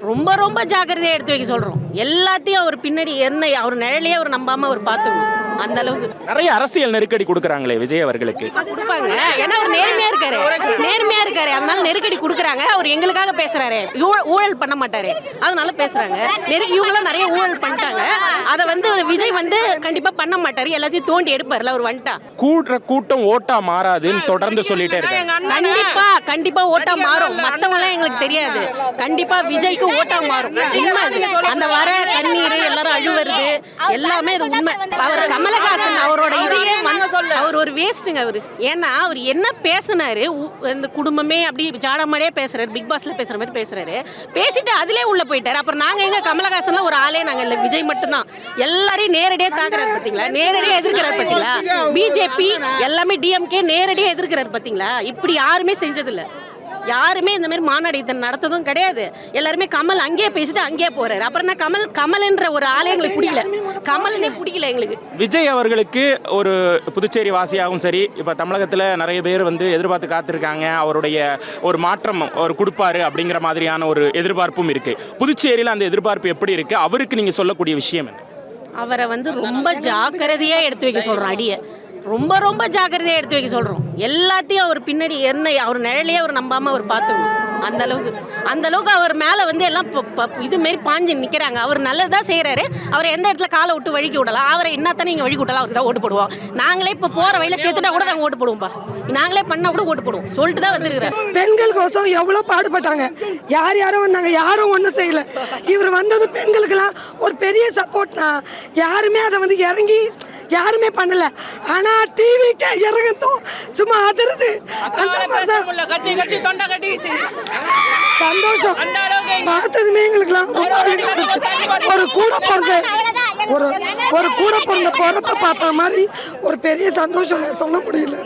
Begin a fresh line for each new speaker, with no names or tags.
ரொம்ப ரொம்ப ஜாக்கிரதையாக எடுத்து வைக்க சொல்கிறோம். எல்லாத்தையும் அவர் பின்னாடி என்ன அவர் நிழலையே அவர் நம்பாமல் அவர் பார்த்துக்கணும். அந்த அளவுக்கு
நிறைய அரசியல் நெருக்கடி கொடுக்குறாங்களே விஜய் அவர்களுக்கு.
கொடுப்பாங்க. ஏன்னா அவர் நேர்மையா இருக்காரு அதனால நெருக்கடி கொடுக்குறாங்க. அவர் எங்களுக்காக பேசுறாரு, ஊழல் பண்ண மாட்டாரு அதனால பேசுறாங்க. இவங்களாம் நிறைய ஊழல் பண்ணிட்டாங்க. அதை விஜய் கண்டிப்பா பண்ண மாட்டாரு, எல்லாத்தையும் தோண்டி எடுப்பாருல அவர் வந்துட்டா.
கூட்டம் ஓட்டா மாறாதுன்னு தொடர்ந்து சொல்லிட்டே இருக்காங்க.
கண்டிப்பா ஓட்டா மாறும். மத்தவங்க எங்களுக்கு தெரியாது. கண்டிப்பா விஜய்க்கு ஓட்டா மாறும். உண்மை அந்த வர கண்ணீர் எல்லாரும் அழுவுறது எல்லாமே அது உண்மை. அவர் கமலஹாசன் அவரோட இதையே அவர் ஒரு வேஸ்ட்டுங்க. அவர் ஏன்னா அவர் என்ன பேசினாரு, இந்த குடும்பமே அப்படி ஜாடமாடியே பேசுறாரு, பிக் பாஸ்ல பேசுற மாதிரி பேசுறாரு. பேசிட்டு அதிலே உள்ள போயிட்டாரு. அப்புறம் நாங்க எங்க கமலஹாசன்ல ஒரு ஆளே நாங்க இல்ல, விஜய் மட்டும்தான். எல்லாரையும் நேரடியாக தாக்குறாரு பார்த்தீங்களா, நேரடியாக எதிர்க்கிறாரு பார்த்தீங்களா. பிஜேபி எல்லாமே டிஎம்கே நேரடியாக எதிர்க்கிறாரு பார்த்தீங்களா. இப்படி யாருமே செஞ்சதில்லை. யாருமே இந்த மாதிரி மாநாடு நடத்ததும் கிடையாது. எல்லாருமே கமல் அங்கேயே பேசிட்டு அங்கேயே போறாரு. அப்புறம் என்ன கமல்ன்ற ஒரு ஆளே எங்களுக்கு பிடிக்கல, கமல்னே பிடிக்கல எங்களுக்கு.
விஜய் அவர்களுக்கு ஒரு புதுச்சேரி வாசியாகவும் சரி, இப்போ தமிழகத்தில் நிறைய பேர் எதிர்பார்த்து காத்திருக்காங்க. அவருடைய ஒரு மாற்றம் அவர் கொடுப்பாரு அப்படிங்கிற மாதிரியான ஒரு எதிர்பார்ப்பும் இருக்கு. புதுச்சேரியில் அந்த எதிர்பார்ப்பு எப்படி இருக்கு? அவருக்கு நீங்க சொல்லக்கூடிய விஷயம் என்ன?
அவரை ரொம்ப ஜாக்கிரதையா எடுத்து வைக்க சொல்றோம். அடியை ரொம்ப ரொம்ப ஜாக்கிரதையாக எடுத்து வைக்க சொல்கிறோம். எல்லாத்தையும் அவர் பின்னாடி என்ன அவர் நிழலையே அவர் நம்பாமல் அவர் பார்த்துக்கணும். அந்த அளவுக்கு அவர் மேலே எல்லாம் இதுமாரி பாஞ்சு நிற்கிறாங்க. அவர் நல்லதாக செய்கிறாரு. அவர் எந்த இடத்துல காலை விட்டு வழிக்கி விடலாம், அவரை என்னத்தானே நீங்கள் வழிக்கு விடலாம், அவருக்கு தான் ஓட்டு போடுவோம். நாங்களே இப்போ போகிற வழியில் சேர்த்துட்டா கூட நாங்கள் ஓட்டு போடுவோம்ப்பா. நாங்களே பண்ணால் கூட ஓட்டு போடுவோம் சொல்லிட்டு தான் வந்துருக்கிறேன்.
பெண்களுக்கோசம் எவ்வளோ பாடுபட்டாங்க. யாரும் வந்தாங்க, யாரும் ஒன்றும் செய்யலை. இவர் வந்தது பெண்களுக்கெல்லாம் ஒரு பெரிய சப்போர்ட்னா யாருமே அதை இறங்கி யாருமே பண்ணல. ஆனா டிவிக்கு இறங்கட்டும் சும்மா அதிருது. அந்த மாதிரிதான் சந்தோஷம் பார்த்ததுமே எங்களுக்குலாம் ரொம்ப ஒரு கூட பிறந்த பிறப்ப பார்த்த மாதிரி ஒரு பெரிய சந்தோஷம் சொல்ல முடியல.